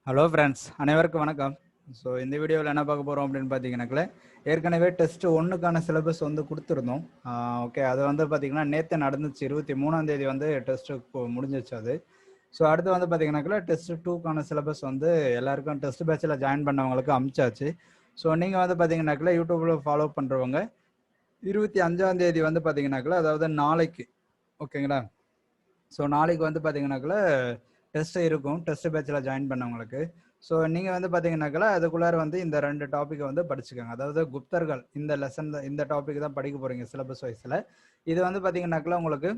Hello friends, அனைவருக்கும் வணக்கம். So இந்த வீடியோவில் என்ன பார்க்க போகிறோம் அப்படின்னு பார்த்தீங்கன்னாக்கல, ஏற்கனவே டெஸ்ட் 1க்கான சிலபஸ் வந்து கொடுத்துருந்தோம். ஓகே, அது வந்து பார்த்தீங்கன்னா நேற்று நடந்துச்சு. 23ஆம் தேதி வந்து டெஸ்ட்டு முடிஞ்சிச்சு அது. ஸோ அடுத்து வந்து பார்த்தீங்கன்னாக்கல டெஸ்ட் 2க்கான சிலபஸ் வந்து எல்லாருக்கும் டெஸ்ட் பேட்சில் ஜாயின் பண்ணவங்களுக்கு அமிச்சாச்சு. ஸோ நீங்கள் வந்து பார்த்தீங்கன்னாக்கல யூடியூப்பில் ஃபாலோ பண்ணுறவங்க 25ஆம் தேதி வந்து பார்த்தீங்கன்னாக்கல, அதாவது நாளைக்கு, ஓகேங்களா? ஸோ நாளைக்கு வந்து பார்த்தீங்கன்னாக்கல டெஸ்ட் இருக்கும், டெஸ்ட் பேட்சில் ஜாயின் பண்ணவங்களுக்கு. ஸோ நீங்கள் வந்து பார்த்தீங்கன்னாக்கல அதுக்குள்ளார வந்து இந்த 2 டாப்பிக்கை வந்து படிச்சுக்கோங்க. அதாவது குப்தர்கள் இந்த லெசன் தான், இந்த டாபிக் தான் படிக்க போகிறீங்க சிலபஸ் வைஸில். இது வந்து பார்த்தீங்கன்னாக்கல உங்களுக்கு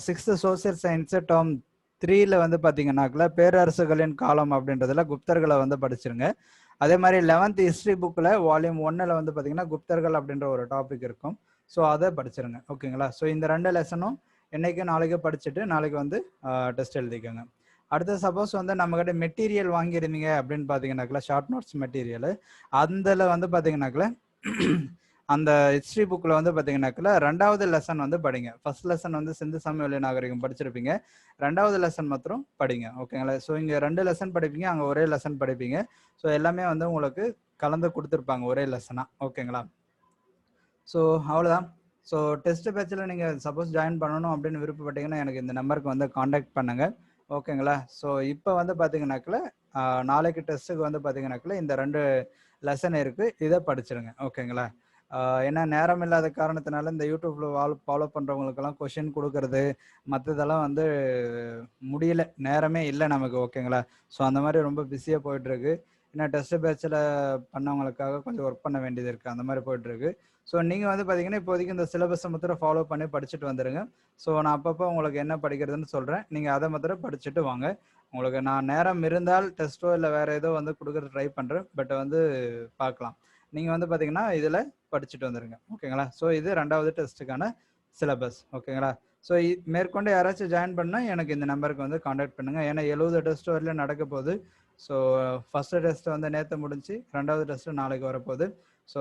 6th சோசியல் சயின்ஸு டேர்ம் 3ல வந்து பார்த்தீங்கன்னாக்கல பேரரசுகளின் காலம் அப்படின்றதுல குப்தர்களை வந்து படிச்சிருங்க. அதே மாதிரி 11th ஹிஸ்ட்ரி புக்கில் வால்யூம் 1ல் வந்து பார்த்தீங்கன்னா குப்தர்கள் அப்படின்ற ஒரு டாபிக் இருக்கும். ஸோ அதை படிச்சிருங்க, ஓகேங்களா? ஸோ இந்த 2 லெசனும் என்னைக்கு நாளைக்கு படிச்சுட்டு நாளைக்கு வந்து டெஸ்ட் எழுதிக்கோங்க. அடுத்து சப்போஸ் வந்து நம்மகிட்ட மெட்டீரியல் வாங்கியிருந்தீங்க அப்படின்னு பார்த்தீங்கன்னாக்கல, ஷார்ட் நோட்ஸ் மெட்டீரியல் அதில் வந்து பார்த்தீங்கன்னாக்கல அந்த ஹிஸ்ட்ரி புக்கில் வந்து பார்த்தீங்கன்னாக்கல 2வது லெசன் வந்து படிங்க. ஃபர்ஸ்ட் லெசன் வந்து சிந்து சமவெளி நாகரிகம் படிச்சிருப்பீங்க, 2வது லெசன் மாத்திரம் படிங்க, ஓகேங்களா? ஸோ இங்கே 2 லெசன் படிப்பீங்க, அங்கே ஒரே லெசன் படிப்பீங்க. ஸோ எல்லாமே வந்து உங்களுக்கு கலந்து கொடுத்துருப்பாங்க ஒரே லெசனாக, ஓகேங்களா? ஸோ அவ்வளோதான். ஸோ டெஸ்ட் பேட்சில் நீங்கள் சப்போஸ் ஜாயின் பண்ணணும் அப்படின்னு விருப்பப்பட்டீங்கன்னா எனக்கு இந்த நம்பருக்கு வந்து காண்டாக்ட் பண்ணுங்கள், ஓகேங்களா? ஸோ இப்போ வந்து பார்த்தீங்கன்னாக்கல நாளைக்கு டெஸ்ட்டுக்கு வந்து பார்த்தீங்கன்னாக்கல இந்த 2 லெசன் இருக்குது, இதை படிச்சிருங்க, ஓகேங்களா? ஏன்னா நேரம் இல்லாத காரணத்தினால இந்த யூடியூப்பில் ஃபாலோ பண்ணுறவங்களுக்கெல்லாம் கொஷின் கொடுக்கறது மற்றதெல்லாம் வந்து முடியல, நேரமே இல்லை நமக்கு, ஓகேங்களா? ஸோ அந்த மாதிரி ரொம்ப பிஸியாக போயிட்டுருக்கு. ஏன்னா டெஸ்ட் பேட்சில் பண்ணவங்களுக்காக கொஞ்சம் ஒர்க் பண்ண வேண்டியது இருக்குது, அந்த மாதிரி போயிட்டுருக்கு. ஸோ நீங்கள் வந்து பார்த்தீங்கன்னா இப்போதைக்கு இந்த சிலபஸை மாத்திரம் ஃபாலோ பண்ணி படிச்சுட்டு வந்துடுங்க. ஸோ நான் அப்பப்போ உங்களுக்கு என்ன படிக்கிறதுன்னு சொல்கிறேன், நீங்கள் அதை மாத்திரம் படிச்சுட்டு வாங்க. உங்களுக்கு நான் நேரம் இருந்தால் டெஸ்ட்டோ இல்லை வேறு ஏதோ வந்து கொடுக்குறது ட்ரை பண்ணுறேன், பட் வந்து பார்க்கலாம். நீங்கள் வந்து பார்த்தீங்கன்னா இதில் படிச்சுட்டு வந்துடுங்க, ஓகேங்களா? ஸோ இது 2வது டெஸ்ட்டுக்கான சிலபஸ், ஓகேங்களா? ஸோ மேற்கொண்டு யாராச்சும் ஜாயின் பண்ணால் எனக்கு இந்த நம்பருக்கு வந்து காண்டாக்ட் பண்ணுங்கள். ஏன்னா 70 டெஸ்ட் வரையிலும் நடக்க போகுது. ஸோ ஃபஸ்ட்டு டெஸ்ட்டு வந்து நேற்று முடிஞ்சு, 2வது டெஸ்ட்டு நாளைக்கு வரப்போகுது. ஸோ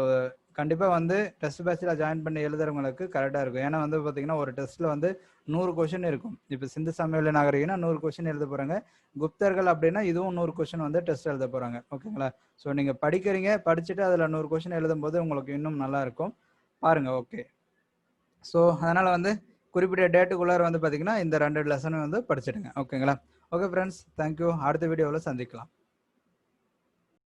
கண்டிப்பாக வந்து டெஸ்ட் பேட்சில் ஜாயின் பண்ணி எழுதுறவங்களுக்கு கரெக்டாக இருக்கும். ஏன்னா வந்து பார்த்தீங்கன்னா ஒரு டெஸ்ட்டில் வந்து 100 கொஷின் இருக்கும். இப்போ சிந்து சமவெளி நாகரிகம்னா 100 கொஷின் எழுத போகிறாங்க. குப்தர்கள் அப்படின்னா இதுவும் 100 கொஷின் வந்து டெஸ்ட் எழுத போகிறாங்க, ஓகேங்களா? ஸோ நீங்கள் படிக்கிறீங்க, படிச்சுட்டு அதில் 100 கொஷின் எழுதும்போது உங்களுக்கு இன்னும் நல்லா இருக்கும், பாருங்கள், ஓகே? ஸோ அதனால் வந்து குறிப்பிட்ட டேட்டுக்குள்ளார வந்து பார்த்தீங்கன்னா இந்த 2 லெசனும் வந்து படிச்சிடுங்க, ஓகேங்களா? Okay friends, thank you. அடுத்த வீடியோவில் சந்திக்கலாம்.